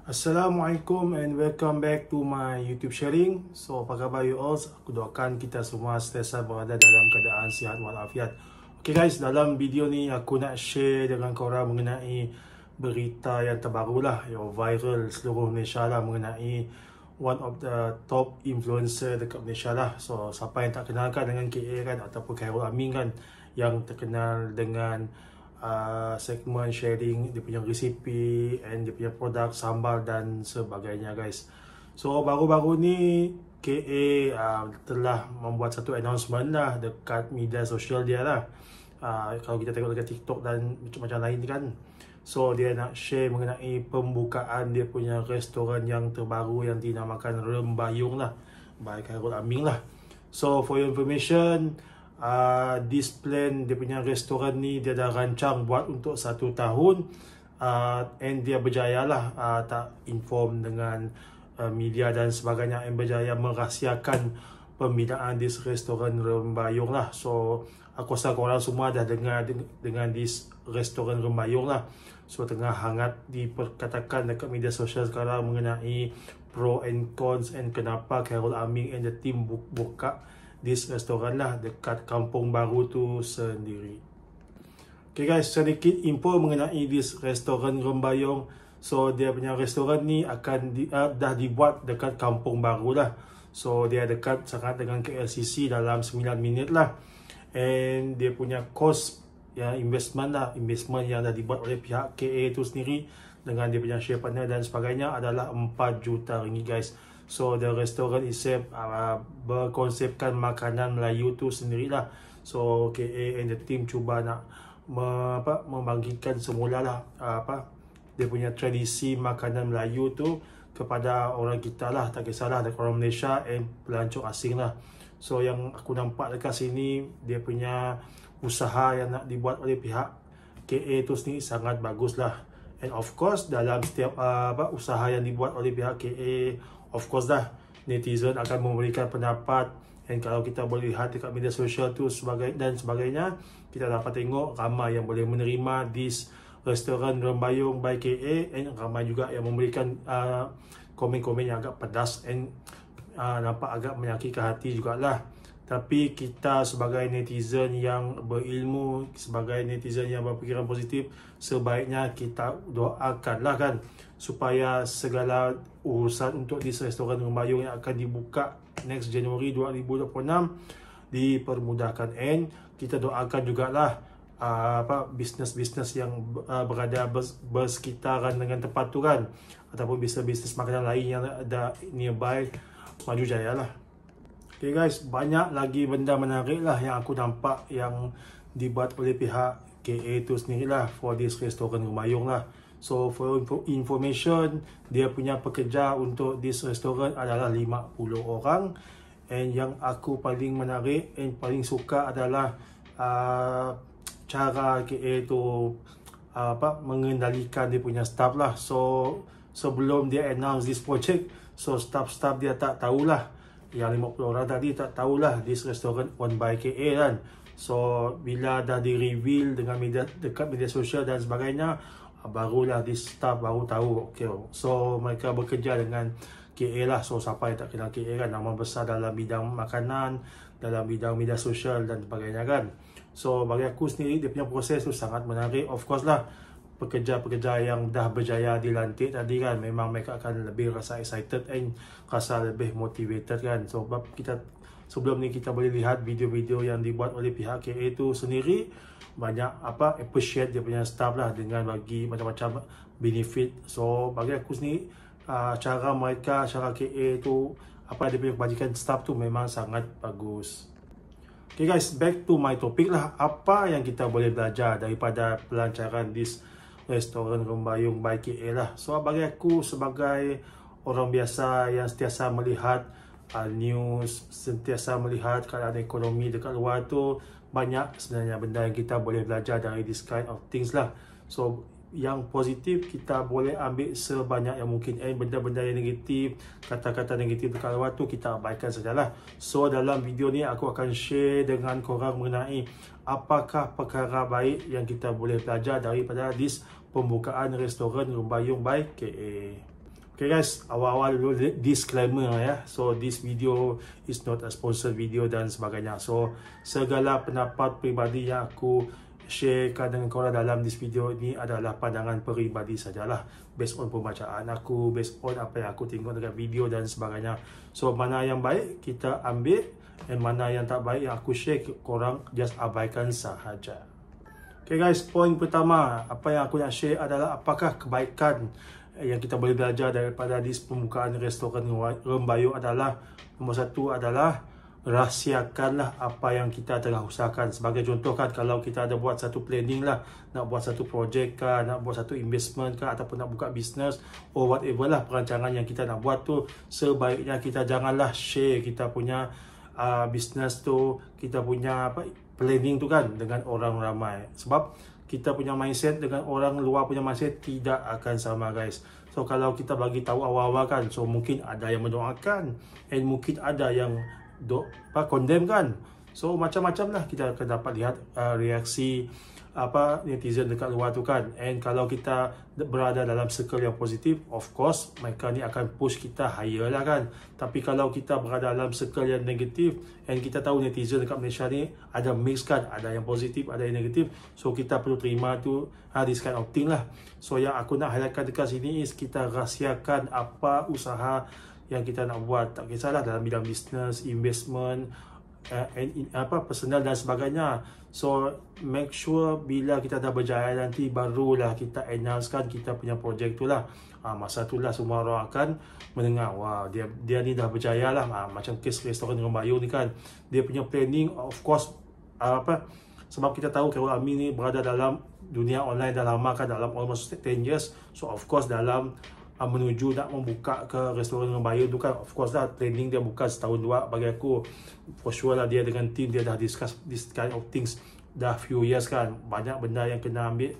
Assalamualaikum and welcome back to my YouTube sharing. So apa khabar you all? Aku doakan kita semua sentiasa berada dalam keadaan sihat walafiat. Okay guys, dalam video ni aku nak share dengan korang mengenai berita yang terbaru lah, yang viral seluruh Malaysia lah, mengenai one of the top influencer dekat Malaysia lah. So siapa yang tak kenalkan dengan KA kan, ataupun Khairul Amin kan, yang terkenal dengan segmen sharing dia punya resipi and dia punya produk sambal dan sebagainya guys. So baru-baru ni KA telah membuat satu announcement lah dekat media sosial dia lah. Kalau kita tengok dekat TikTok dan macam-macam lain kan, so dia nak share mengenai pembukaan dia punya restoran yang terbaru yang dinamakan Rembayung lah, by Khairul Amin lah. So for your information, this plan dia punya restoran ni dia dah rancang buat untuk 1 tahun, and dia berjaya lah tak inform dengan media dan sebagainya, and berjaya merahsiakan pembinaan this restoran Rembayung lah. So aku rasa korang semua dah dengar dengan this restoran Rembayung lah. So tengah hangat diperkatakan dekat media sosial sekarang mengenai pro and cons, and kenapa Khairul Amin and the team buka this restoran lah dekat Kampung Baru tu sendiri. Okay guys, sedikit info mengenai this restoran Rembayung. So dia punya restoran ni akan dah dibuat dekat Kampung Baru lah. So dia dekat sangat dengan KLCC dalam 9 minit lah. And dia punya cost ya, investment yang dah dibuat oleh pihak KA tu sendiri dengan dia punya share partner dan sebagainya adalah 4 juta ringgit guys. So the restaurant itself berkonsepkan makanan Melayu tu sendirilah. So KA and the team cuba nak membangkitkan semula lah dia punya tradisi makanan Melayu tu kepada orang kita lah, tak kisahlah dekat orang Malaysia and pelancong asing lah. So yang aku nampak dekat sini, dia punya usaha yang nak dibuat oleh pihak KA tu sendiri sangat bagus lah. And of course dalam setiap usaha yang dibuat oleh pihak KA, of course dah netizen akan memberikan pendapat. And kalau kita boleh lihat dekat media sosial tu dan sebagainya, kita dapat tengok ramai yang boleh menerima this restoran Rembayung by KA, and ramai juga yang memberikan komen-komen yang agak pedas and nampak agak menyakitkan hati jugalah. Tapi kita sebagai netizen yang berilmu, sebagai netizen yang berfikiran positif, sebaiknya kita doakanlah kan, supaya segala urusan untuk di restoran Rembayung yang akan dibuka next January 2026 dipermudahkan. And kita doakan jugalah bisnes-bisnes yang berada bersekitaran dengan tempat tu kan, ataupun bisnes-bisnes makanan lain yang ada nearby, maju jaya lah. Okay guys, banyak lagi benda menarik lah yang aku nampak yang dibuat oleh pihak KA tu sendirilah for this restoran Rembayung lah. So for information, dia punya pekerja untuk this restoran adalah 50 orang. And yang aku paling menarik and paling suka adalah cara KA tu mengendalikan dia punya staff lah. So sebelum dia announce this project, so staff dia tak tahulah, yang 50 orang tadi tak tahulah this restoran owned by KA kan. So bila dah di-reveal dengan dekat media sosial dan sebagainya, barulah this staff baru tahu. Okay, so mereka bekerja dengan KA lah. So siapa yang tak kenal KA kan, nama besar dalam bidang makanan, dalam bidang media sosial dan sebagainya kan. So bagi aku sendiri, dia punya proses tu sangat menarik. Of course lah, pekerja-pekerja yang dah berjaya dilantik tadi kan, memang mereka akan lebih rasa excited and rasa lebih motivated kan. So kita sebelum ni kita boleh lihat video-video yang dibuat oleh pihak KA tu sendiri, banyak appreciate dia punya staff lah dengan bagi macam-macam benefit. So bagi aku sendiri, cara mereka, cara KA tu, dia punya kebajikan staff tu memang sangat bagus. Okay guys, back to my topic lah. Apa yang kita boleh belajar daripada pelancaran this restoran Rembayung by KA lah. So bagi aku sebagai orang biasa yang sentiasa melihat news, sentiasa melihat keadaan ekonomi dekat luar tu, banyak sebenarnya benda yang kita boleh belajar dari this kind of things lah. So yang positif kita boleh ambil sebanyak yang mungkin, and benda-benda yang negatif, kata-kata negatif dekat luar tu kita abaikan sajalah. So dalam video ni aku akan share dengan korang mengenai apakah perkara baik yang kita boleh belajar daripada this pembukaan restoran Rembayung by KA. Okay guys, awal-awal dulu disclaimer ya. So this video is not a sponsored video dan sebagainya. So segala pendapat peribadi yang aku sharekan dengan korang dalam this video ni adalah pandangan peribadi sajalah, based on pembacaan aku, based on apa yang aku tengok dekat video dan sebagainya. So mana yang baik kita ambil, dan mana yang tak baik yang aku share, korang just abaikan sahaja. Okay guys, poin pertama apa yang aku nak share adalah apakah kebaikan yang kita boleh belajar daripada di pembukaan restoran Rembayung adalah, nombor satu adalah rahsiakanlah apa yang kita telah usahakan. Sebagai contoh kan, kalau kita ada buat satu planning lah, nak buat satu projek kah, nak buat satu investment kah, ataupun nak buka bisnes or whatever lah perancangan yang kita nak buat tu, sebaiknya kita janganlah share kita punya bisnes tu, kita punya planning tu kan dengan orang ramai. Sebab kita punya mindset dengan orang luar punya mindset tidak akan sama guys. So kalau kita bagi tahu awal-awal kan, so mungkin ada yang mendoakan, and mungkin ada yang condemn kan. So macam-macam lah kita akan dapat lihat reaksi netizen dekat luar tu kan. And kalau kita berada dalam circle yang positif, of course mereka ni akan push kita higher lah kan. Tapi kalau kita berada dalam circle yang negatif, and kita tahu netizen dekat Malaysia ni ada mix kan, ada yang positif, ada yang negatif. So kita perlu terima tu this kind of thing lah. So yang aku nak highlightkan dekat sini is kita rahsiakan apa usaha yang kita nak buat. Tak kisahlah dalam bidang business, investment, personal dan sebagainya. So make sure bila kita dah berjaya nanti, barulah kita announcekan kita punya projek tu lah. Masa tu lah semua orang akan mendengar, wah dia ni dah berjaya lah. Macam kes restoran Rembayung ni kan, dia punya planning of course sebab kita tahu Khairul Amin ni berada dalam dunia online dah lama kan, dalam almost 10 years. So of course dalam menuju nak membuka ke restoran Rembayung tu kan, of course lah planning dia bukan setahun dua. Bagi aku for sure lah dia dengan team dia dah discuss this kind of things dah few years kan. Banyak benda yang kena ambil,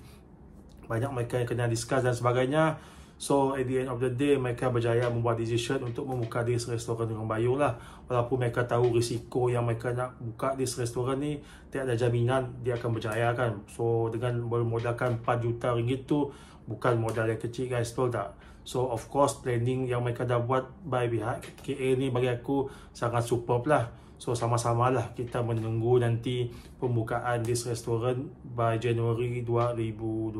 banyak mereka yang kena discuss dan sebagainya. So at the end of the day mereka berjaya membuat decision untuk membuka this restoran Rembayung lah. Walaupun mereka tahu risiko yang mereka nak buka this restoran ni, tak ada jaminan dia akan berjaya kan. So dengan bermodalkan 4 juta ringgit tu bukan modal yang kecil guys, betul tak? So of course planning yang mereka dah buat by pihak KA ni bagi aku sangat superb lah. So sama-sama lah kita menunggu nanti pembukaan this restoran by Januari 2026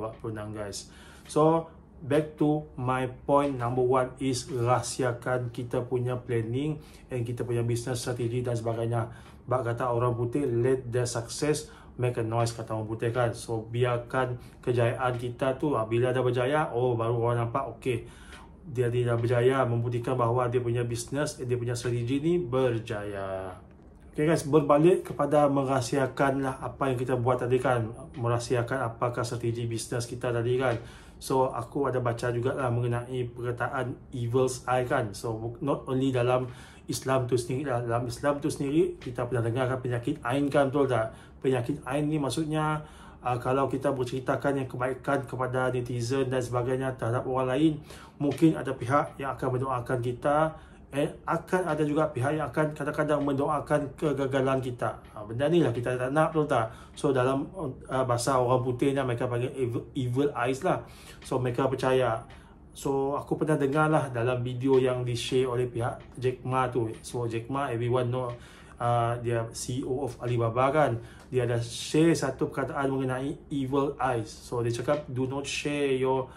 guys. So back to my point number one is rahsiakan kita punya planning and kita punya business strategi dan sebagainya. Bak kata orang putih, let the success make a noise, kata orang putih kan. So biarkan kejayaan kita tu bila dah berjaya, baru orang nampak okay, dia dah berjaya, membuktikan bahawa dia punya business, dia punya strategi ni berjaya. Okay guys, berbalik kepada merahsiakan lah apa yang kita buat tadi kan, merahsiakan apakah strategi bisnes kita tadi kan. So aku ada baca juga lah mengenai perkataan evil's eye kan. So not only dalam Islam tu sendiri lah, dalam Islam tu sendiri kita pernah dengar kan penyakit ain kan, betul tak? Penyakit ain ni maksudnya kalau kita berceritakan yang kebaikan kepada netizen dan sebagainya terhadap orang lain, mungkin ada pihak yang akan mendoakan kita, akan ada juga pihak yang akan kadang-kadang mendoakan kegagalan kita. Benda ni lah kita tak nak, betul tak? So dalam bahasa orang putihnya mereka panggil evil eyes lah. So mereka percaya. So aku pernah dengar lah dalam video yang di-share oleh pihak Jack Ma tu. So Jack Ma, everyone know, dia CEO of Alibaba kan. Dia ada share satu perkataan mengenai evil eyes. So dia cakap do not share your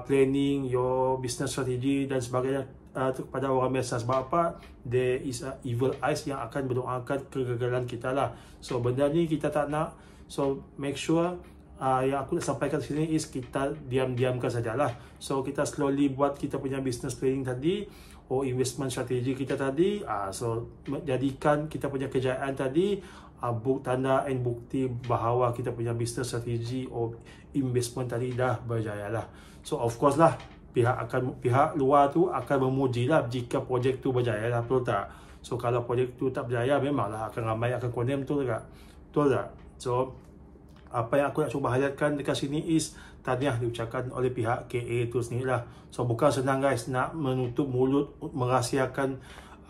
planning, your business strategy dan sebagainya kepada orang biasa. Sebab apa? There is a evil eyes yang akan mendoakan kegagalan kita lah. So benda ni kita tak nak. So make sure yang aku nak sampaikan di sini is kita diam-diamkan sajalah. So kita slowly buat kita punya business planning tadi, investment strategi kita tadi. So jadikan kita punya kejayaan tadi tanda and bukti bahawa kita punya business strategi investment tadi dah berjaya lah. So of course lah pihak luar tu akan memuji lah jika projek tu berjaya lah, betul tak? So kalau projek tu tak berjaya, memanglah akan ramai akan condemn, betul tak? Betul tak? So apa yang aku nak cuba highlightkan dekat sini is tahniah diucapkan oleh pihak KA tu sendirilah. So bukan senang guys nak menutup mulut, merahsiakan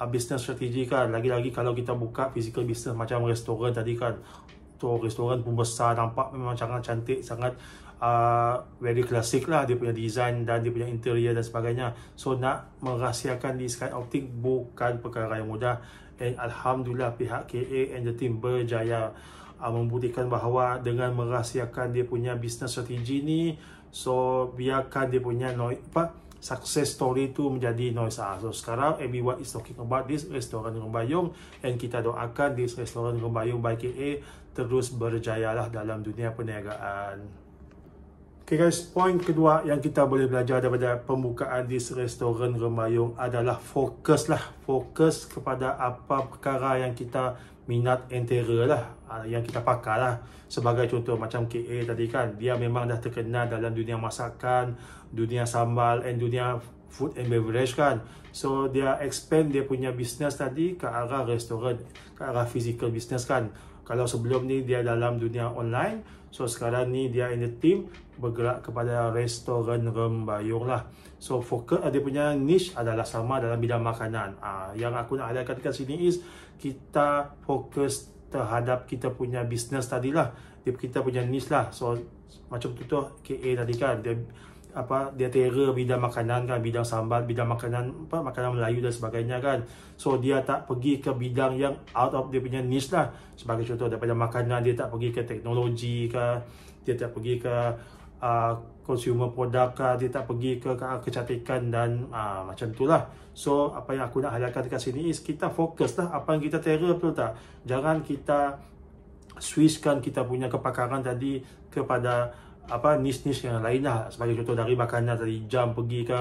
business strategi kan. Lagi-lagi kalau kita buka physical business macam restoran tadi kan. So restoran pun besar, nampak memang sangat cantik, sangat very classic lah, dia punya design dan dia punya interior dan sebagainya. So nak merahsiakan this kind of thing bukan perkara yang mudah, and alhamdulillah pihak KA and the team berjaya membuktikan bahawa dengan merahsiakan dia punya business strategi ni, so biarkan dia punya success story tu menjadi noise. So sekarang everyone is talking about this restoran Rembayung, and kita doakan this restoran Rembayung by KA terus berjaya lah dalam dunia perniagaan. Okay guys, poin kedua yang kita boleh belajar daripada pembukaan this restoran Rembayung adalah fokus kepada apa perkara yang kita minat antara lah, yang kita pakai lah. Sebagai contoh macam KA tadi kan, dia memang dah terkenal dalam dunia masakan, dunia sambal and dunia food and beverage kan. So dia expand dia punya business tadi ke arah restoran, ke arah physical business kan. Kalau sebelum ni dia dalam dunia online, so sekarang ni dia in the team bergerak kepada restoran Rembayung lah. So fokus dia punya niche adalah sama dalam bidang makanan. Yang aku nak highlightkan kat sini is kita fokus terhadap kita punya business tadi lah, kita punya niche lah. So macam contoh KA tadi kan, dia terror bidang makanan kan, bidang sambal, bidang makanan makanan Melayu dan sebagainya kan. So dia tak pergi ke bidang yang out of dia punya niche lah. Sebagai contoh daripada makanan, dia tak pergi ke teknologi ke, dia tak pergi ke consumer product ke, dia tak pergi ke kecantikan dan macam itulah. So apa yang aku nak highlightkan dekat sini is kita fokus lah apa yang kita terror, betul tak? Jangan kita switchkan kita punya kepakaran tadi kepada niche-niche yang lain lah. Sebagai contoh dari makanan tadi, jam pergi ke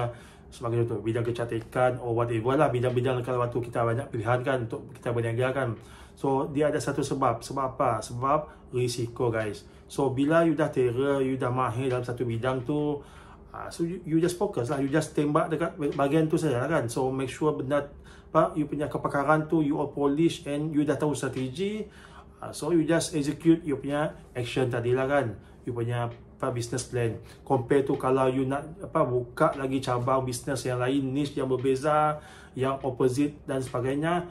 sebagai contoh bidang kecantikan or whatever lah, bidang-bidang kalau waktu kita banyak pilihan kan untuk kita berniaga kan. So dia ada satu sebab apa? Sebab risiko guys. So bila you dah terror, you dah mahir dalam satu bidang tu, so you just focus lah, you just tembak dekat bahagian tu saja kan. So make sure benda you punya kepakaran tu you all polish and you dah tahu strategi. So you just execute you punya action tadi lah kan, you punya business plan. Compare tu kalau you nak buka lagi cabang bisnes yang lain, niche yang berbeza, yang opposite dan sebagainya,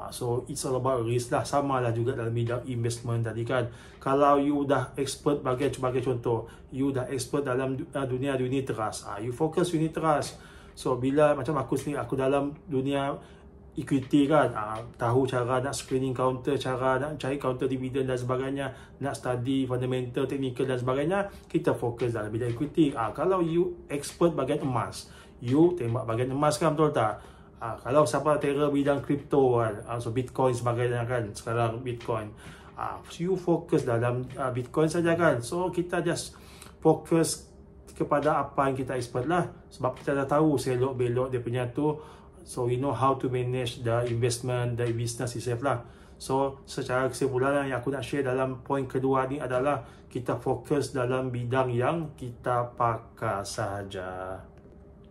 so it's all about risk lah. Sama lah juga dalam bidang investment tadi kan. Kalau you dah expert sebagai contoh, you dah expert dalam dunia unit trust, you focus unit trust. So bila macam aku sendiri, aku dalam dunia equity kan, tahu cara nak screening counter, cara nak cari counter dividend dan sebagainya, nak study fundamental, technical dan sebagainya, kita fokus dalam bidang equity. Kalau you expert bahagian emas, you tembak bahagian emas kan, betul tak? Kalau siapa terror bidang crypto kan, so Bitcoin sebagainya kan, sekarang Bitcoin, you fokus dalam Bitcoin saja kan. So kita just fokus kepada apa yang kita expert lah, sebab kita dah tahu selok belok dia punya tu. So we know how to manage the investment, the business itself lah. So secara kesimpulan yang aku nak share dalam poin kedua ni adalah kita fokus dalam bidang yang kita pakai sahaja.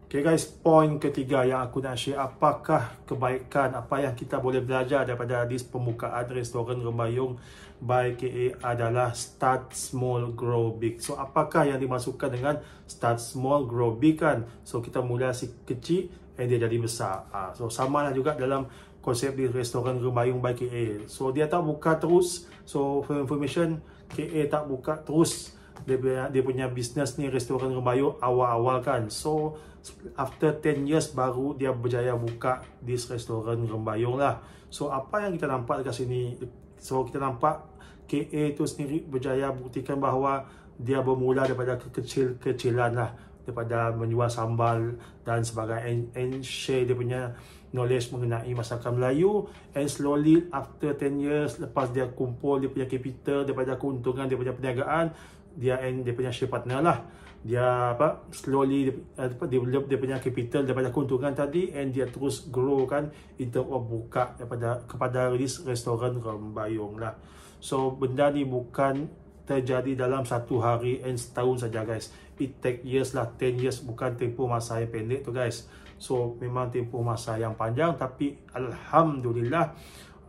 Okay guys, poin ketiga yang aku nak share, apakah kebaikan, apa yang kita boleh belajar daripada hadis pembukaan restoran Rembayung by KA adalah start small, grow big. So apakah yang dimasukkan dengan start small, grow big kan? So kita mula si kecil and dia jadi besar. So sama lah juga dalam konsep di restoran Rembayung by KA. So dia tak buka terus. So for information, KA tak buka terus dia punya bisnes ni restoran Rembayung awal-awal kan. So after 10 years baru dia berjaya buka di restoran Rembayung lah. So apa yang kita nampak dekat sini, so kita nampak KA tu sendiri berjaya buktikan bahawa dia bermula daripada kekecil-kecilan lah, daripada menjual sambal dan sebagainya, and share dia punya knowledge mengenai masakan Melayu, and slowly after 10 years lepas dia kumpul dia punya capital daripada keuntungan dia punya perniagaan, dia punya share partner lah, dia slowly develop dia punya capital daripada keuntungan tadi, and dia terus grow kan in terms of buka kepada restoran Rembayung lah. So benda ni bukan terjadi dalam satu hari and setahun saja guys. It take years lah, 10 years, bukan tempoh masa yang pendek tu guys. So memang tempoh masa yang panjang, tapi alhamdulillah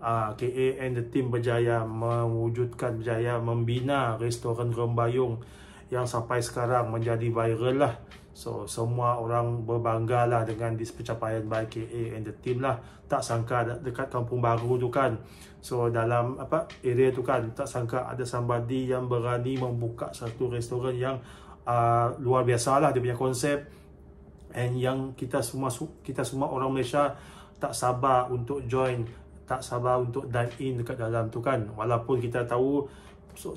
KA and the team berjaya mewujudkan, berjaya membina restoran Rembayung yang sampai sekarang menjadi viral lah. So semua orang berbangga lah dengan pencapaian by KA and the team lah. Tak sangka dekat Kampung Baru tu kan, so dalam area tu kan, tak sangka ada somebody yang berani membuka satu restoran yang luar biasa lah dia punya konsep, and yang kita semua orang Malaysia tak sabar untuk join, tak sabar untuk dine in dekat dalam tu kan. Walaupun kita tahu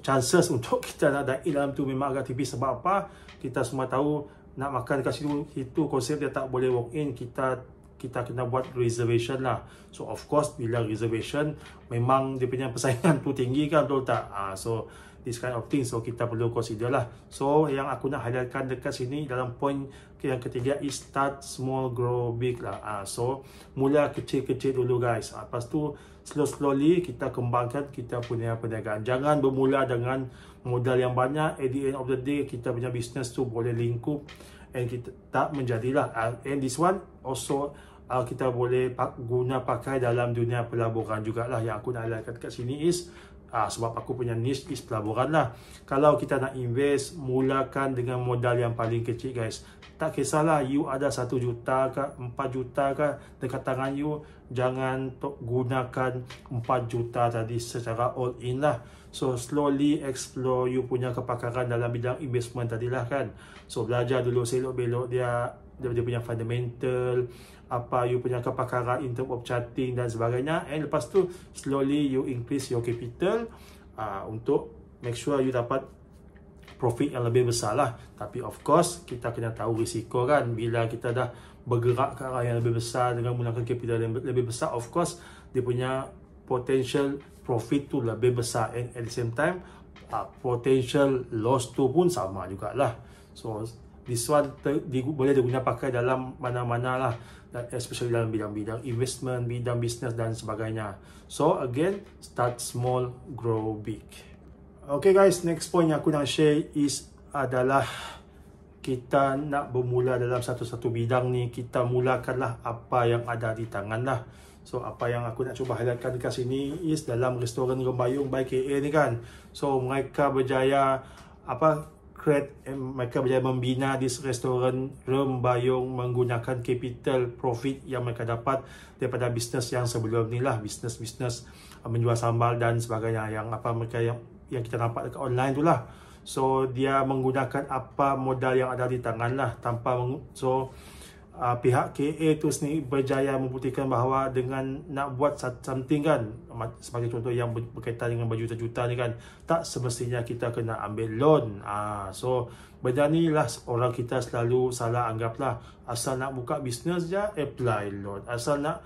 chances untuk kita nak dine in dalam tu memang agak tipis. Sebab apa? Kita semua tahu nak makan dekat situ konsep dia tak boleh walk in, kita kena buat reservation lah. So of course bila reservation memang dia punya persaingan tu tinggi kan, betul tak? So this kind of thing, so kita perlu consider lah. So yang aku nak highlightkan dekat sini dalam point yang ketiga is start small grow big lah. So mula kecil-kecil dulu guys, lepas tu slowly kita kembangkan kita punya perniagaan. Jangan bermula dengan modal yang banyak, at the end of the day kita punya business tu boleh lingkup and kita tak menjadilah. And this one also kita boleh pakai dalam dunia pelaburan jugalah. Yang aku nak highlightkan kat sini is sebab aku punya niche is pelaburan lah. Kalau kita nak invest, mulakan dengan modal yang paling kecil guys. Tak kisahlah you ada 1 juta ke 4 juta ke dekat tangan you, jangan gunakan 4 juta tadi secara all in lah. So slowly explore you punya kepakaran dalam bidang investment tadilah kan. So belajar dulu selok-belok dia punya fundamental, apa you punya kepakaran in term of charting dan sebagainya, and lepas tu slowly you increase your capital untuk make sure you dapat profit yang lebih besar lah. Tapi of course kita kena tahu risiko kan. Bila kita dah bergerak ke arah yang lebih besar dengan menggunakan capital yang lebih besar, of course dia punya potential profit tu lebih besar, and at the same time potential loss tu pun sama jugalah. So this one boleh diguna pakai dalam mana-mana lah, especially dalam bidang-bidang investment, bidang business dan sebagainya. So again, start small, grow big. Okay guys, next point yang aku nak share adalah kita nak bermula dalam satu-satu bidang ni, kita mulakanlah apa yang ada di tangan lah. So apa yang aku nak cuba highlightkan dekat sini is dalam restoran Rembayung by KA ni kan. So mereka berjaya mereka berjaya membina di restoran Rembayung menggunakan capital profit yang mereka dapat daripada bisnes yang sebelum ni lah, bisnes menjual sambal dan sebagainya, yang kita nampak dekat online tu lah. So dia menggunakan apa modal yang ada di tangan lah, pihak KA tu sendiri berjaya membuktikan bahawa dengan nak buat something kan, sebagai contoh yang berkaitan dengan berjuta-juta ni kan, tak semestinya kita kena ambil loan. So benda ni lah orang kita selalu salah anggap lah. Asal nak buka bisnes je apply loan, asal nak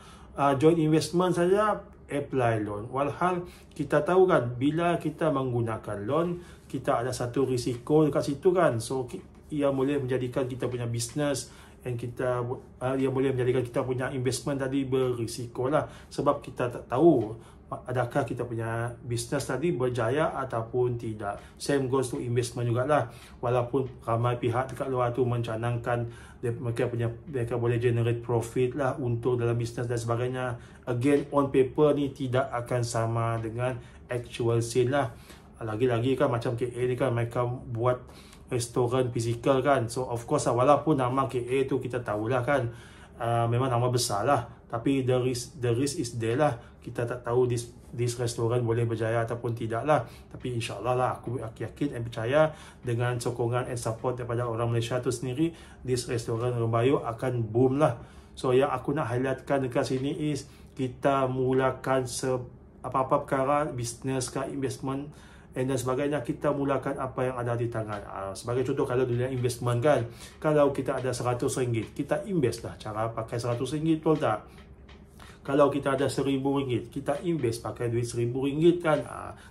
join investment saja apply loan. Walhal kita tahu kan, bila kita menggunakan loan kita ada satu risiko dekat situ kan. So ia boleh menjadikan kita punya bisnes and ia boleh menjadikan kita punya investment tadi berisiko lah. Sebab kita tak tahu adakah kita punya bisnes tadi berjaya ataupun tidak. Same goes to investment jugalah. Walaupun ramai pihak dekat luar tu mencanangkan mereka boleh generate profit lah untuk dalam bisnes dan sebagainya. Again, on paper ni tidak akan sama dengan actual scene lah. Lagi-lagi kan macam KA ni kan, mereka buat restoran fizikal kan. So of course walaupun nama KA tu kita tahulah kan, memang nama besar lah, tapi the risk is there lah. Kita tak tahu this restoran boleh berjaya ataupun tidak lah. Tapi insyaAllah lah, aku yakin dan percaya dengan sokongan and support daripada orang Malaysia tu sendiri, this restoran Rembayung akan boom lah. So yang aku nak highlightkan dekat sini is kita mulakan apa-apa perkara, business ke investment dan sebagainya, kita mulakan apa yang ada di tangan. Sebagai contoh, kalau dunia investment kan, kalau kita ada RM100, kita invest lah. Cara pakai RM100, betul tak? Kalau kita ada RM1,000, kita invest pakai duit RM1,000 kan,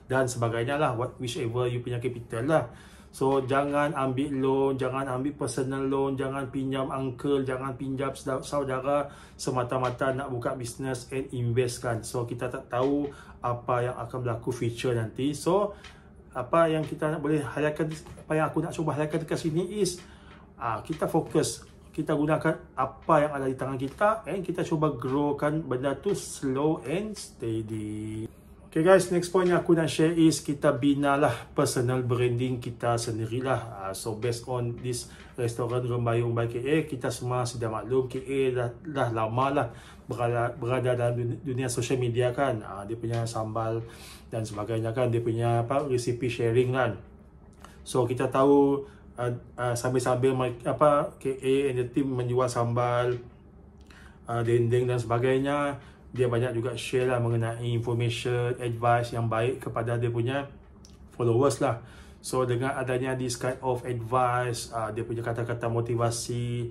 dan sebagainya lah, whichever you punya capital lah. So jangan ambil loan, jangan ambil personal loan, jangan pinjam uncle, jangan pinjam saudara semata-mata nak buka bisnes and invest kan. So kita tak tahu apa yang akan berlaku future nanti. So apa yang kita nak boleh highlightkan, apa yang aku nak cuba highlightkan dekat sini is kita fokus, kita gunakan apa yang ada di tangan kita, and kita cuba growkan benda tu slow and steady. Okay guys, next point yang aku nak share is kita binalah personal branding kita sendirilah. So based on this restoran Rembayung by KA, kita semua sudah maklum KA dah lama lah berada dalam dunia social media kan. Dia punya sambal dan sebagainya kan, dia punya recipe sharing kan. So kita tahu sambil-sambil KA and the team menjual sambal, dendeng dan sebagainya, dia banyak juga share lah mengenai information, advice yang baik kepada dia punya followers lah. So dengan adanya this kind of advice, dia punya kata-kata motivasi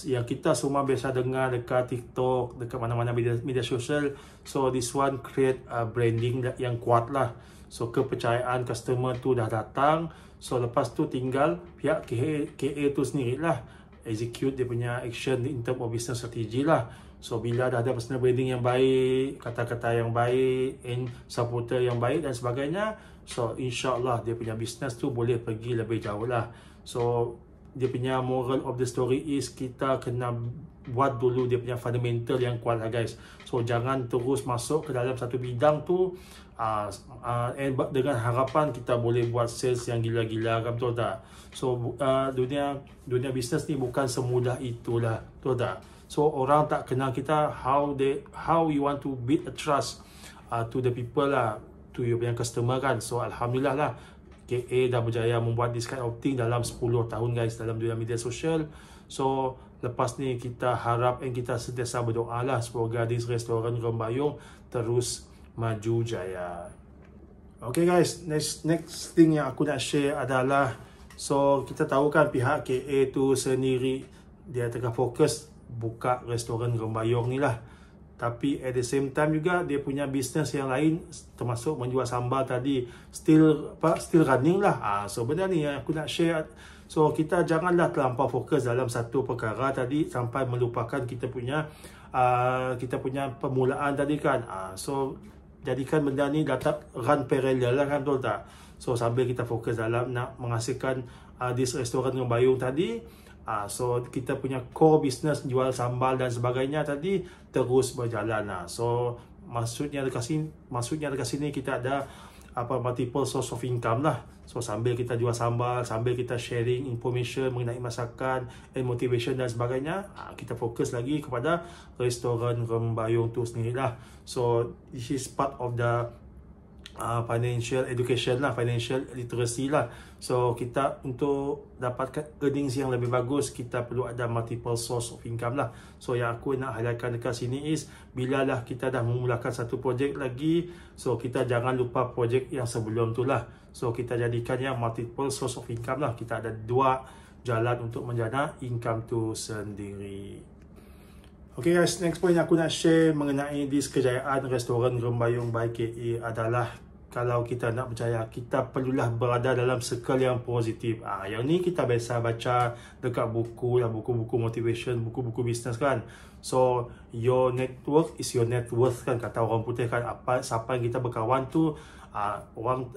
yang kita semua biasa dengar dekat TikTok, dekat mana-mana media sosial. So this one create branding yang kuat lah. So kepercayaan customer tu dah datang. So lepas tu tinggal pihak KA tu sendirilah execute dia punya action in term of business strategy lah. So bila dah ada personal branding yang baik, kata-kata yang baik, and supporter yang baik dan sebagainya, so insyaAllah dia punya business tu boleh pergi lebih jauh lah. So dia punya moral of the story is kita kena buat dulu dia punya fundamental yang kuat lah guys. So jangan terus masuk ke dalam satu bidang tu dengan harapan kita boleh buat sales yang gila-gila, kan, betul tak? So dunia bisnes ni bukan semudah itulah, betul tak? So orang tak kenal kita, how you want to build a trust to the people lah, to your customer, kan. So alhamdulillah lah KA dah berjaya membuat this kind of thing dalam 10 tahun guys dalam dunia media sosial. So lepas ni kita harap dan kita sentiasa berdoa lah semoga this restoran Rembayung terus maju jaya. Okay guys, next thing yang aku nak share adalah, so kita tahu kan pihak KA tu sendiri dia tengah fokus buka restoran Rembayung ni lah. Tapi at the same time juga dia punya bisnes yang lain termasuk menjual sambal tadi still running lah. So benda ni yang aku nak share. So kita janganlah terlampau fokus dalam satu perkara tadi sampai melupakan kita punya permulaan tadi, kan. So jadikan benda ni dapat run parallel lah, kan, betul tak? So sambil kita fokus dalam nak menghasilkan this restoran Rembayung tadi, so kita punya core business jual sambal dan sebagainya tadi terus berjalan lah. So maksudnya dekat sini kita ada multiple source of income lah. So sambil kita jual sambal, sambil kita sharing information mengenai masakan and motivation dan sebagainya, kita fokus lagi kepada restoran Rembayung tu sendirilah. So this is part of the financial education lah, financial literacy lah. So kita untuk dapatkan earnings yang lebih bagus, kita perlu ada multiple source of income lah. So yang aku nak highlightkan dekat sini is, bila lah kita dah memulakan satu projek lagi, so kita jangan lupa projek yang sebelum tu lah. So kita jadikan yang multiple source of income lah. Kita ada dua jalan untuk menjana income tu sendiri. Okay guys, next point yang aku nak share mengenai this kejayaan restoran Rembayung by KA adalah, kalau kita nak berjaya, kita perlulah berada dalam circle yang positif. Yang ni kita biasa baca dekat buku lah, buku-buku motivation, buku-buku business, kan. So your network is your net worth, kan, kata orang putih, kan. Siapa yang kita berkawan tu, orang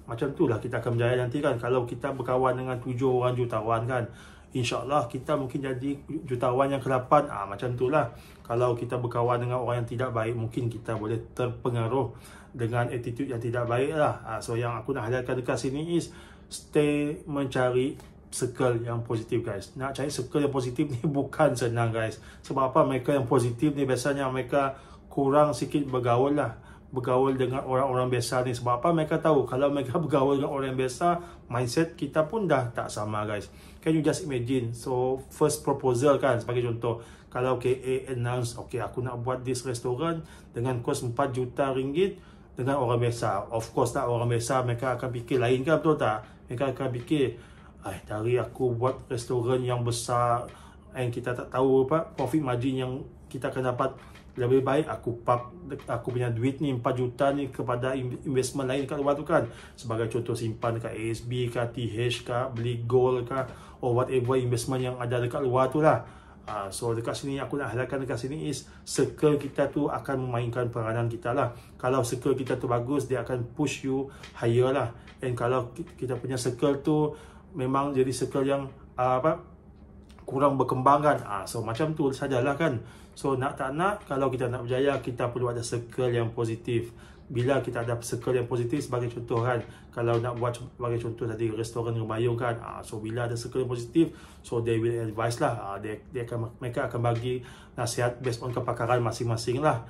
macam tu lah kita akan berjaya nanti, kan. Kalau kita berkawan dengan 7 orang jutawan, kan, InsyaAllah kita mungkin jadi jutawan yang ke-8. Macam tu lah. Kalau kita berkawan dengan orang yang tidak baik, mungkin kita boleh terpengaruh dengan attitude yang tidak baik lah. So yang aku nak highlightkan dekat sini is, stay mencari circle yang positif, guys. Nak cari circle yang positif ni bukan senang, guys. Sebab apa? Mereka yang positif ni biasanya mereka kurang sikit bergaul lah, bergaul dengan orang-orang biasa ni. Sebab apa? Mereka tahu kalau mereka bergaul dengan orang yang biasa, mindset kita pun dah tak sama, guys. Can you just imagine? So first proposal, kan, sebagai contoh, kalau KA announce, okay, aku nak buat this restoran dengan kos 4 juta ringgit dengan orang biasa. Of course tak, orang biasa mereka akan fikir lain, kan, betul tak? Mereka akan fikir, dari aku buat restoran yang besar and kita tak tahu profit margin yang kita akan dapat, lebih baik aku punya duit ni 4 juta ni kepada investment lain kat luar tu, kan. Sebagai contoh, simpan dekat ASB ke, TH ke, beli gold ke, or whatever investment yang ada dekat luar tu lah. So dekat sini aku nak highlightkan dekat sini is, circle kita tu akan memainkan peranan kita lah. Kalau circle kita tu bagus, dia akan push you higher lah. And kalau kita punya circle tu memang jadi circle yang kurang berkembang, kan, so macam tu sajalah, kan. So nak tak nak, kalau kita nak berjaya, kita perlu ada circle yang positif. Bila kita ada circle yang positif, sebagai contoh, kan, kalau nak buat sebagai contoh tadi restoran Rembayung, kan, so bila ada circle yang positif, so they will advise lah, mereka akan bagi nasihat based on kepakaran masing-masing lah.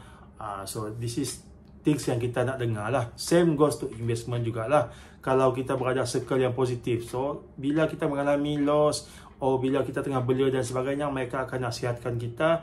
So this is things yang kita nak dengar lah. Same goes to investment jugalah. Kalau kita berada circle yang positif, so bila kita mengalami loss bila kita tengah belia dan sebagainya, mereka akan nasihatkan kita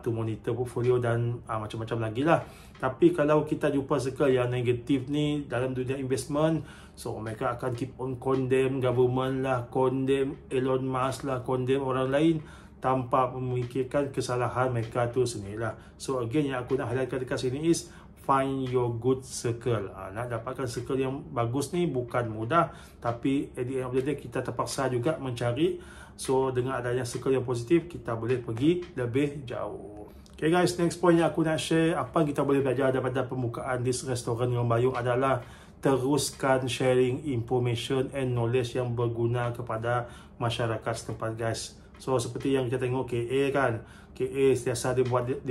to monitor portfolio dan macam-macam lagi lah. Tapi kalau kita jumpa circle yang negatif ni dalam dunia investment, so mereka akan keep on condemn government lah, condemn Elon Musk lah, condemn orang lain tanpa memikirkan kesalahan mereka tu sendirilah. So again, yang aku nak highlightkan dekat sini is find your good circle. Nak dapatkan circle yang bagus ni bukan mudah, tapi at the end of the day kita terpaksa juga mencari. So dengan adanya circle yang positif, kita boleh pergi lebih jauh. Okay guys, next point yang aku nak share, apa kita boleh belajar daripada pembukaan this restoran Rembayung adalah teruskan sharing information and knowledge yang berguna kepada masyarakat setempat guys. So seperti yang kita tengok KA kan, KA setiasa dia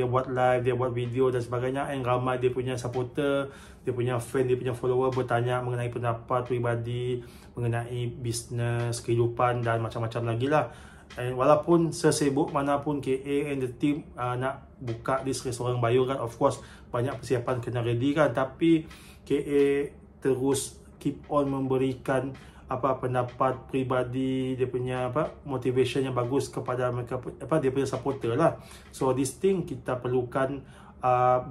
buat live, dia buat video dan sebagainya, and ramai dia punya supporter, dia punya fan, dia punya follower bertanya mengenai pendapat peribadi, mengenai bisnes, kehidupan dan macam-macam lagi lah. And walaupun sesibuk manapun KA and the team nak buka this restoran Rembayung kan, of course banyak persiapan kena ready kan, tapi KA terus keep on memberikan pendapat peribadi, dia punya motivation yang bagus kepada mereka, dia punya supporter lah. So this thing kita perlukan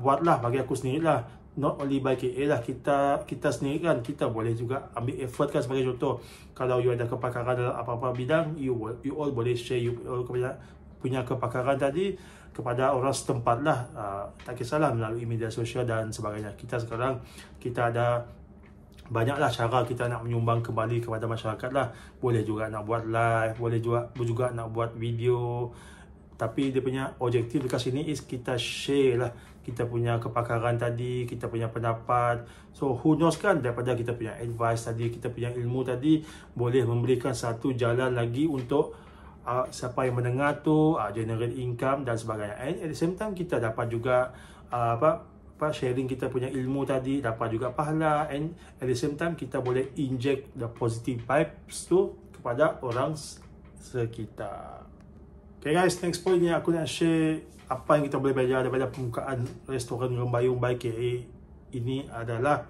buatlah, bagi aku sendiri lah, not only by KA lah, kita sendiri kan, kita boleh juga ambil effort kan. Sebagai contoh, kalau you ada kepakaran dalam apa-apa bidang, you all boleh share you punya kepakaran tadi kepada orang setempat lah, tak kisahlah melalui media sosial dan sebagainya. Sekarang kita ada banyaklah cara kita nak menyumbang kembali kepada masyarakat lah. Boleh juga nak buat live, boleh juga nak buat video, tapi dia punya objektif dekat sini is kita share lah kita punya kepakaran tadi, kita punya pendapat. So who knows kan, daripada kita punya advice tadi, kita punya ilmu tadi, boleh memberikan satu jalan lagi untuk siapa yang mendengar tu generate income dan sebagainya. And at the same time kita dapat juga sharing kita punya ilmu tadi, dapat juga pahala, and at the same time kita boleh inject the positive vibes tu kepada orang sekitar. Okay guys, next point yang aku nak share, apa yang kita boleh belajar daripada pembukaan restoran Rembayung by KA ini adalah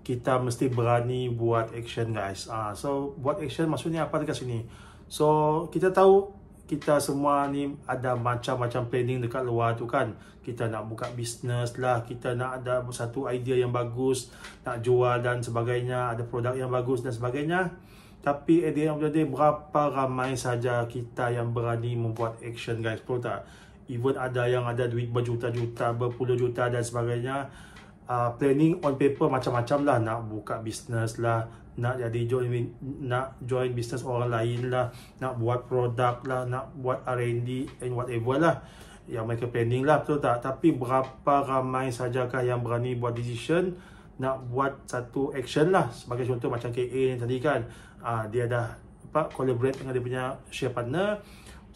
kita mesti berani buat action guys. So buat action maksudnya apa dekat sini? So kita tahu kita semua ni ada macam-macam planning dekat luar tu kan. Kita nak buka bisnes lah, kita nak ada satu idea yang bagus, nak jual dan sebagainya, ada produk yang bagus dan sebagainya. Tapi at the end of the day, berapa ramai saja kita yang berani membuat action guys, betul tak? Even ada yang ada duit berjuta-juta, berpuluh juta dan sebagainya, planning on paper macam-macam lah, nak buka bisnes lah, nak join bisnes orang lain lah, nak buat produk lah, nak buat R&D and whatever lah yang mereka planning lah, betul tak? Tapi berapa ramai sajakah yang berani buat decision nak buat satu action lah? Sebagai contoh macam KA ni tadi kan, dia dah collaborate dengan dia punya share partner.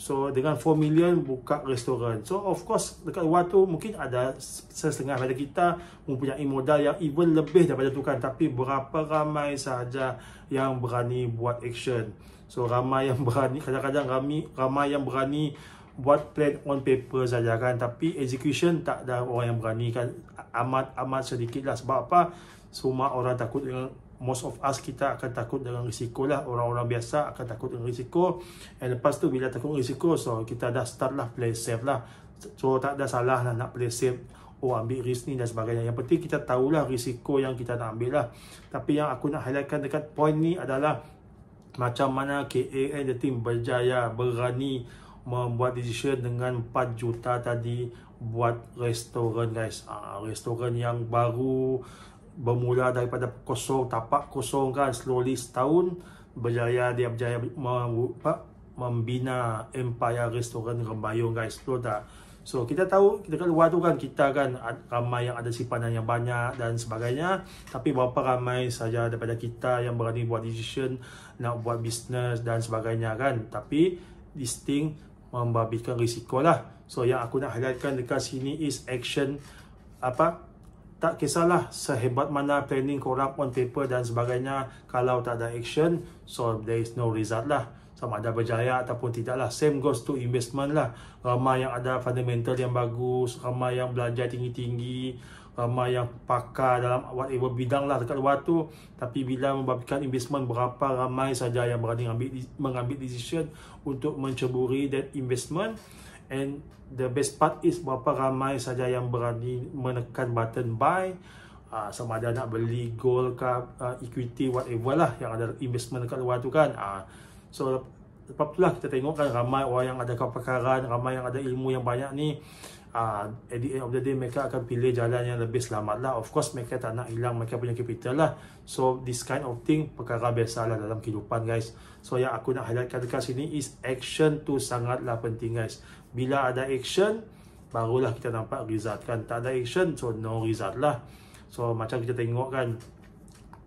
So dengan 4 million buka restoran. So of course dekat luar tu mungkin ada setengah daripada kita mempunyai modal yang even lebih daripada tu kan. Tapi berapa ramai saja yang berani buat action. So ramai yang berani, kadang-kadang ramai yang berani buat plan on paper saja kan. Tapi execution tak ada orang yang berani kan. Amat sedikit lah. Sebab apa? Semua orang takut dengan, most of us kita akan takut dengan risiko lah. Orang-orang biasa akan takut dengan risiko. And lepas tu bila takut risiko, so kita dah start lah play safe lah. So tak ada salah lah nak play safe, ambil risk ni dan sebagainya. Yang penting kita tahulah risiko yang kita nak ambil lah. Tapi yang aku nak highlightkan dekat point ni adalah macam mana KA and the team berjaya, berani membuat decision dengan 4 juta tadi buat restoran guys. Restoran yang baru, bermula daripada kosong, tapak kosong kan, slowly setahun dia berjaya membina empire restoran Rembayung guys, betul tak? So kita tahu dekat luar tu kan, kita kan ramai yang ada simpanan yang banyak dan sebagainya, tapi berapa ramai saja daripada kita yang berani buat decision nak buat bisnes dan sebagainya kan. Tapi this thing membabitkan risiko lah. So yang aku nak highlightkan dekat sini is action. Tak kisahlah sehebat mana planning korang on paper dan sebagainya, kalau tak ada action, so there is no result lah. Sama ada berjaya ataupun tidak lah. Same goes to investment lah. Ramai yang ada fundamental yang bagus, ramai yang belajar tinggi-tinggi, ramai yang pakar dalam whatever bidang lah dekat luar tu, tapi bila membabitkan investment, berapa ramai saja yang berani mengambil decision untuk menceburi that investment. And the best part is berapa ramai saja yang berani menekan button buy, sama ada nak beli gold ke equity whatever lah yang ada investment dekat luar tu kan. So sebab itulah kita tengok kan ramai orang yang ada kepakaran, ramai yang ada ilmu yang banyak ni, at the end of the day mereka akan pilih jalan yang lebih selamat lah. Of course mereka tak nak hilang mereka punya capital lah. So this kind of thing perkara biasa lah dalam kehidupan guys. So yang aku nak highlightkan dekat sini is action tu sangatlah penting guys. Bila ada action barulah kita nampak result kan. Tak ada action so no result lah. So macam kita tengok kan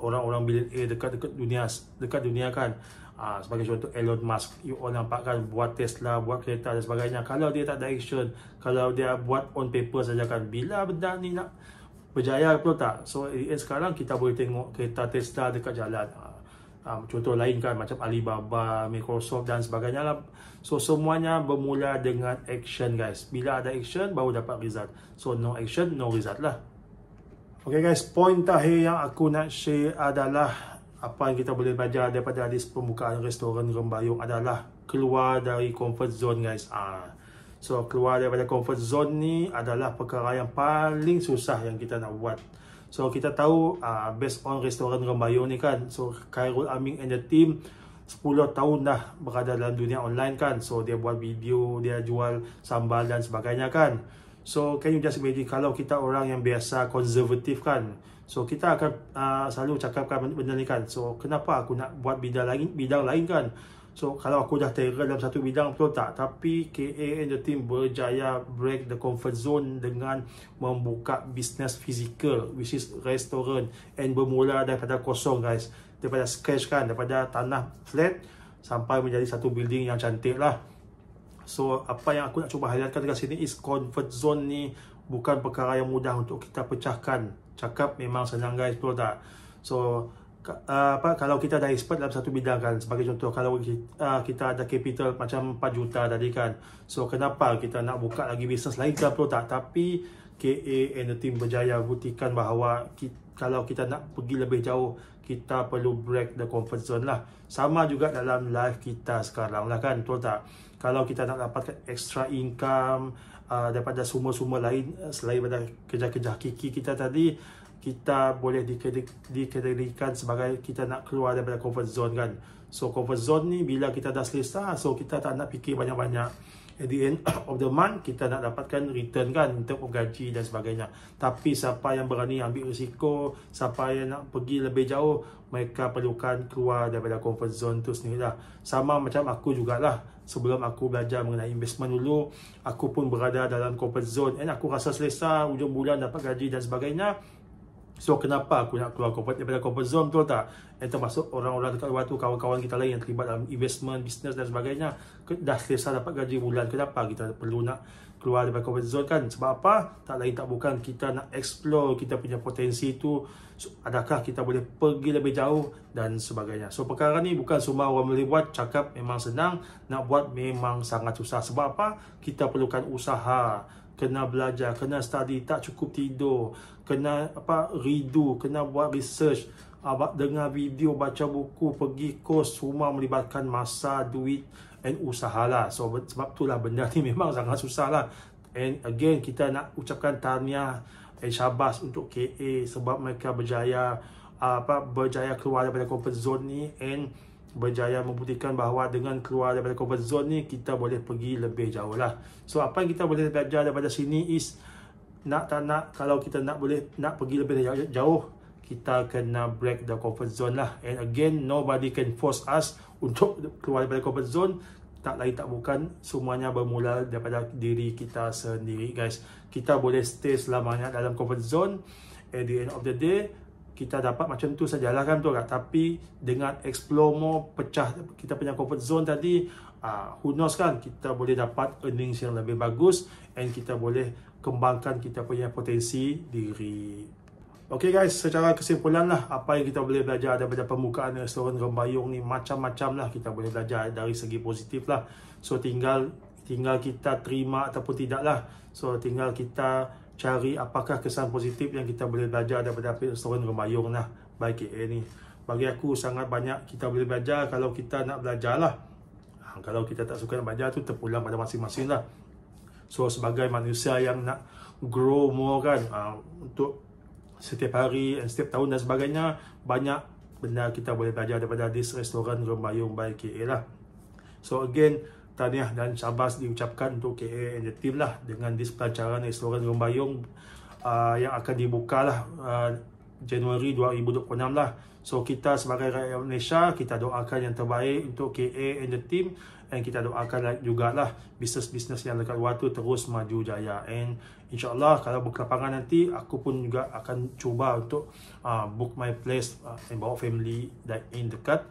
orang-orang billionaire dekat dunia kan, sebagai contoh Elon Musk, you all nampak kan buat Tesla, buat kereta dan sebagainya. Kalau dia tak ada action, kalau dia buat on paper saja kan, bila benda ni nak berjaya betul tak? So sekarang kita boleh tengok kereta Tesla dekat jalan. Contoh lain kan macam Alibaba, Microsoft dan sebagainya lah. So semuanya bermula dengan action guys. Bila ada action baru dapat result. So no action no result lah. Okay guys, poin terakhir yang aku nak share adalah apa yang kita boleh belajar daripada hadis pembukaan restoran Rembayung adalah keluar dari comfort zone guys. So keluar daripada comfort zone ni adalah perkara yang paling susah yang kita nak buat. So kita tahu based on restoran Rembayung ni kan, so Khairul Amin and the team 10 tahun dah berada dalam dunia online kan. So dia buat video, dia jual sambal dan sebagainya kan. So can you just imagine kalau kita orang yang biasa konservatif kan, so kita akan selalu cakapkan benda ni kan. So kenapa aku nak buat bidang lain kan. So kalau aku dah terror dalam satu bidang betul tak, tapi KA and the team berjaya break the comfort zone dengan membuka bisnes fizikal which is restoran, and bermula daripada kosong guys, daripada scratch kan, daripada tanah flat sampai menjadi satu building yang cantik lah. So apa yang aku nak cuba highlightkan dekat sini is comfort zone ni bukan perkara yang mudah untuk kita pecahkan. Cakap memang senang guys, betul tak? So kalau kita dah expert dalam satu bidang kan, sebagai contoh kalau kita ada capital macam 4 juta tadi kan, so kenapa kita nak buka lagi bisnes lain kan, betul tak? Tapi KA and the team berjaya buktikan bahawa kalau kita nak pergi lebih jauh, kita perlu break the comfort zone lah. Sama juga dalam life kita sekarang lah kan, betul tak? Kalau kita nak dapatkan extra income daripada sumber-sumber lain selain daripada kerja-kerja kiki kita tadi, kita boleh dikategorikan sebagai kita nak keluar daripada comfort zone kan. So comfort zone ni bila kita dah selesai, so kita tak nak fikir banyak-banyak. At the end of the month kita nak dapatkan return kan, untuk gaji dan sebagainya. Tapi siapa yang berani ambil risiko, siapa yang nak pergi lebih jauh, mereka perlukan keluar daripada comfort zone tu sendirilah. Sama macam aku jugalah, sebelum aku belajar mengenai investment dulu, aku pun berada dalam comfort zone, and aku rasa selesa, ujung bulan dapat gaji dan sebagainya. So kenapa aku nak keluar daripada comfort zone, betul tak? Dan termasuk orang-orang dekat luar tu, kawan-kawan kita lain yang terlibat dalam investment, bisnes dan sebagainya, dah selesa dapat gaji bulan, kenapa kita perlu nak keluar daripada comfort zone kan? Sebab apa? Tak lain tak bukan kita nak explore kita punya potensi tu. So, adakah kita boleh pergi lebih jauh dan sebagainya. So perkara ni bukan semua orang boleh buat. Cakap memang senang, nak buat memang sangat susah. Sebab apa? Kita perlukan usaha, kena belajar, kena study, tak cukup tidur, kena redo, kena buat research, dengar video, baca buku, pergi kos, semua melibatkan masa, duit and usaha lah. So sebab itulah benda ni memang sangat susah lah. And again kita nak ucapkan tahniah and syabas untuk KA sebab mereka berjaya keluar daripada comfort zone ni, and berjaya membuktikan bahawa dengan keluar daripada comfort zone ni kita boleh pergi lebih jauh lah. So apa yang kita boleh belajar daripada sini is kalau kita nak pergi lebih jauh, kita kena break the comfort zone lah. And again, nobody can force us untuk keluar daripada comfort zone. Tak lain tak bukan, semuanya bermula daripada diri kita sendiri guys. Kita boleh stay selamanya dalam comfort zone, at the end of the day kita dapat macam tu sajalah kan, betul tak? Tapi dengan explore more, pecah kita punya comfort zone tadi, who knows kan, kita boleh dapat earnings yang lebih bagus, and kita boleh kembangkan kita punya potensi diri. Okay guys, secara kesimpulan lah, apa yang kita boleh belajar daripada pembukaan restoran Rembayung ni macam-macam lah kita boleh belajar dari segi positif lah. So tinggal kita terima ataupun tidak lah. So tinggal kita cari apakah kesan positif yang kita boleh belajar daripada restoran Rembayung lah by KA ni. Bagi aku sangat banyak kita boleh belajar kalau kita nak belajar lah. Kalau kita tak suka nak belajar tu terpulang pada masing-masing lah. So sebagai manusia yang nak grow more kan, untuk setiap hari dan setiap tahun dan sebagainya, banyak benda kita boleh belajar daripada this restoran Rembayung by KA lah. So again, tahniah dan syabas diucapkan untuk KA and the team lah dengan this pelancaran restoran Rembayung yang akan dibuka lah Januari 2026 lah. So kita sebagai rakyat Malaysia, kita doakan yang terbaik untuk KA and the team, dan kita doakan jugalah bisnes-bisnes yang dekat luar tu terus maju jaya. And insyaAllah kalau berkelapangan nanti, aku pun juga akan cuba untuk book my place and bawa family in dekat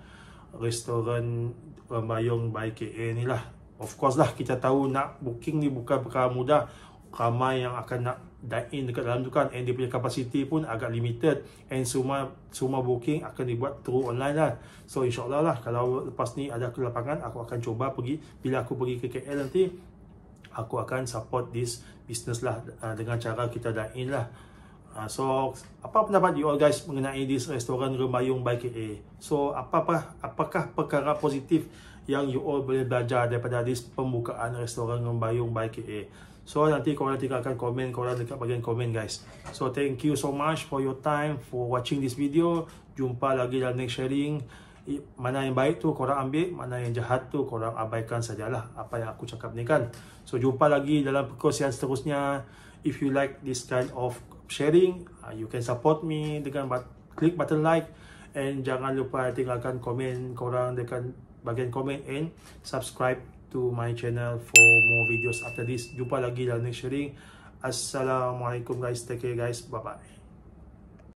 restoran Rembayung by KA ni lah. Of course lah, kita tahu nak booking ni bukan perkara mudah. Ramai yang akan nak dine in dekat dalam tu kan, and dia punya kapasiti pun agak limited, and semua booking akan dibuat through online lah. So insyaAllah lah, kalau lepas ni ada kelapangan, aku akan cuba pergi. Bila aku pergi ke KL nanti, aku akan support this business lah dengan cara kita dine in lah. So apa pendapat you all guys mengenai this restoran Rembayung by KA? So apakah perkara positif yang you all boleh belajar daripada this pembukaan restoran Rembayung by KA? So nanti korang tinggalkan komen korang dekat bahagian komen guys. So thank you so much for your time, for watching this video. Jumpa lagi dalam next sharing. Mana yang baik tu korang ambil, mana yang jahat tu korang abaikan sajalah apa yang aku cakap ni kan. So jumpa lagi dalam perkongsian seterusnya. If you like this kind of sharing, you can support me dengan klik button like, and jangan lupa tinggalkan komen korang dekat bahagian komen, and subscribe to my channel for more videos after this. Jumpa lagi dalam next sharing. Assalamualaikum guys, take care guys, bye bye.